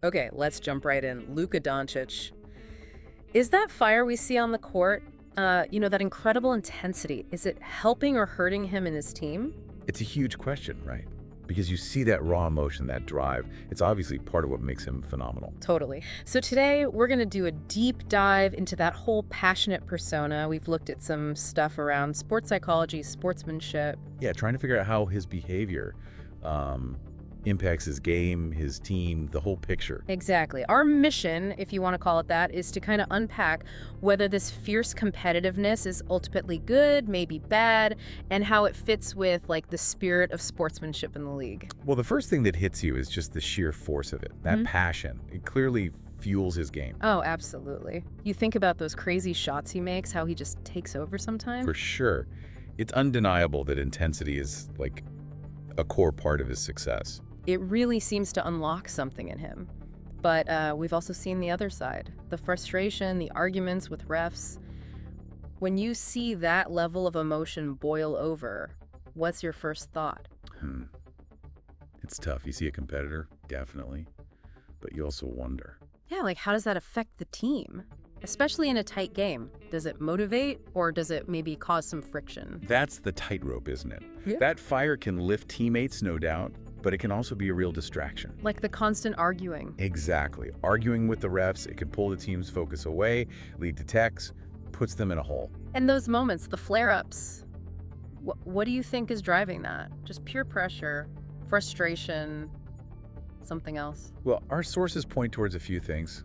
Okay, let's jump right in. Luka Doncic. Is that fire we see on the court, that incredible intensity, is it helping or hurting him and his team? It's a huge question, right? Because you see that raw emotion, that drive. It's obviously part of what makes him phenomenal. Totally. So today we're going to do a deep dive into that whole passionate persona. We've looked at some stuff around sports psychology, sportsmanship. Yeah, trying to figure out how his behavior impacts his game, his team, the whole picture. Exactly. Our mission, if you want to call it that, is to kind of unpack whether this fierce competitiveness is ultimately good, maybe bad, and how it fits with like the spirit of sportsmanship in the league. Well, the first thing that hits you is just the sheer force of it, that passion. It clearly fuels his game. Oh, absolutely. You think about those crazy shots he makes, how he just takes over sometimes. For sure. It's undeniable that intensity is like a core part of his success. It really seems to unlock something in him. But we've also seen the other side, the frustration, the arguments with refs. When you see that level of emotion boil over, what's your first thought? Hmm. It's tough. You see a competitor, definitely, but you also wonder. Yeah, like how does that affect the team? Especially in a tight game. Does it motivate or does it maybe cause some friction? That's the tightrope, isn't it? Yeah. That fire can lift teammates, no doubt, but it can also be a real distraction. Like the constant arguing. Exactly. Arguing with the refs, it can pull the team's focus away, lead to techs, puts them in a hole. And those moments, the flare-ups, what do you think is driving that? Just pure pressure, frustration, something else? Well, our sources point towards a few things.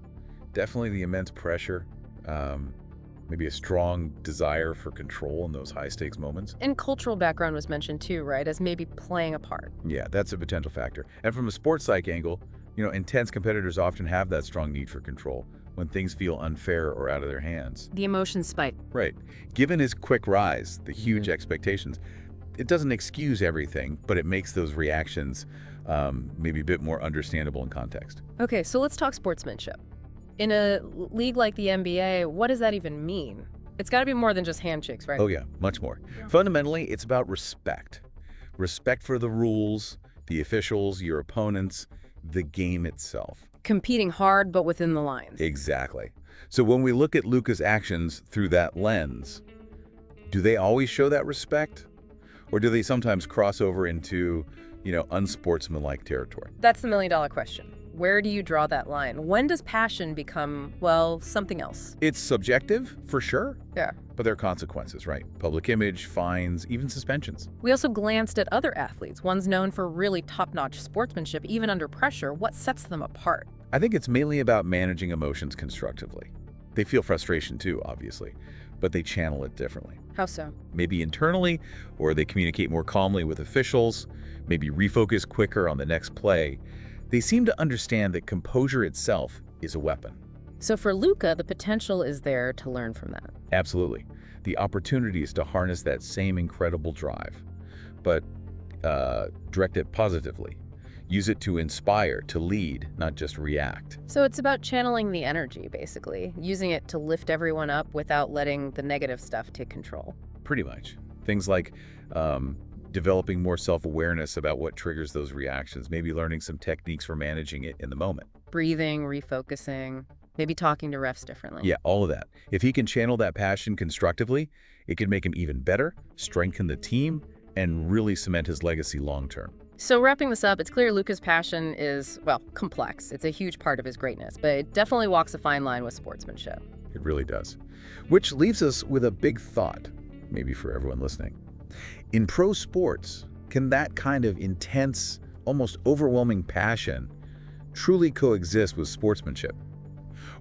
Definitely the immense pressure, maybe a strong desire for control in those high-stakes moments. And cultural background was mentioned too, right, as maybe playing a part. Yeah, that's a potential factor. And from a sports psych angle, intense competitors often have that strong need for control when things feel unfair or out of their hands. The emotion spike. Right. Given his quick rise, the huge expectations, it doesn't excuse everything, but it makes those reactions maybe a bit more understandable in context. Okay, so let's talk sportsmanship. In a league like the NBA, what does that even mean? It's got to be more than just handshakes, right? Oh yeah, much more. Fundamentally, it's about respect. Respect for the rules, the officials, your opponents, the game itself. Competing hard, but within the lines. Exactly. So when we look at Luka's actions through that lens, do they always show that respect? Or do they sometimes cross over into, unsportsmanlike territory? That's the million-dollar question. Where do you draw that line? When does passion become, well, something else? It's subjective, for sure. Yeah. But there are consequences, right? Public image, fines, even suspensions. We also glanced at other athletes, ones known for really top-notch sportsmanship, even under pressure. What sets them apart? I think it's mainly about managing emotions constructively. They feel frustration too, obviously, but they channel it differently. How so? Maybe internally, or they communicate more calmly with officials, maybe refocus quicker on the next play. They seem to understand that composure itself is a weapon. So for Luka, the potential is there to learn from that. Absolutely. The opportunity is to harness that same incredible drive, but direct it positively. Use it to inspire, to lead, not just react. So it's about channeling the energy, basically, using it to lift everyone up without letting the negative stuff take control. Pretty much. Things like developing more self-awareness about what triggers those reactions, maybe learning some techniques for managing it in the moment. Breathing, refocusing, maybe talking to refs differently. Yeah, all of that. If he can channel that passion constructively, it can make him even better, strengthen the team, and really cement his legacy long-term. So wrapping this up, it's clear Luka's passion is, well, complex. It's a huge part of his greatness, but it definitely walks a fine line with sportsmanship. It really does. Which leaves us with a big thought, maybe for everyone listening. In pro sports, can that kind of intense, almost overwhelming passion truly coexist with sportsmanship?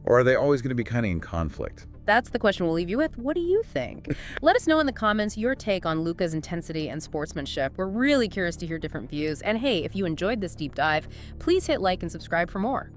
Or are they always going to be kind of in conflict? That's the question we'll leave you with. What do you think? Let us know in the comments your take on Luka's intensity and sportsmanship. We're really curious to hear different views. And hey, if you enjoyed this deep dive, please hit like and subscribe for more.